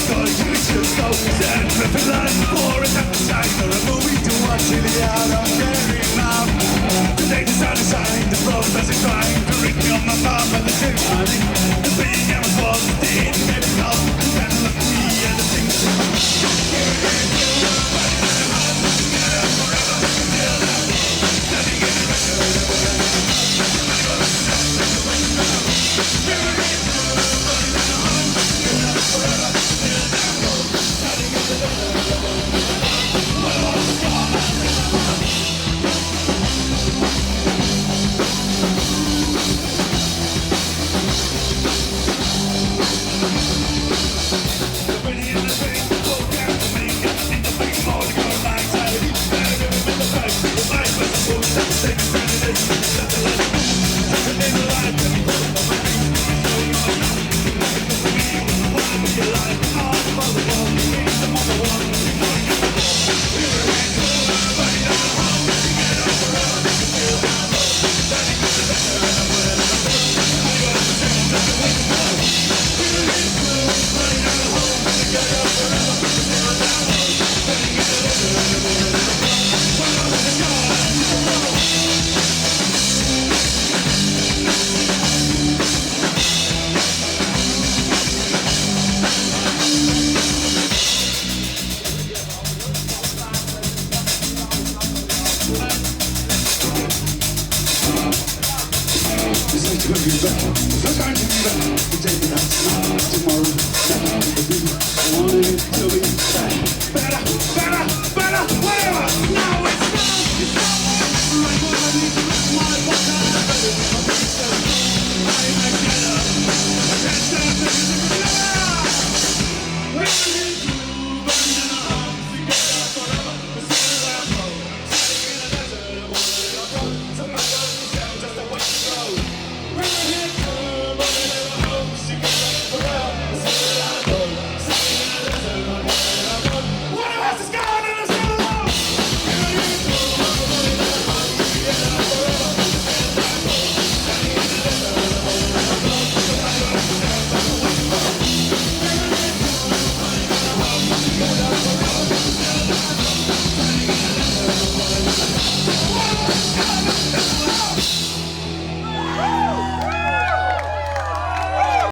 Going to the chill stove, stand flipping like for an appetite or a movie to watch in the out of Mary Mouth. Today the sun is shining, the professor is trying to ring me on my mouth and the tape running. The being I was born, the internet is off. Then look at me and the things to come. It's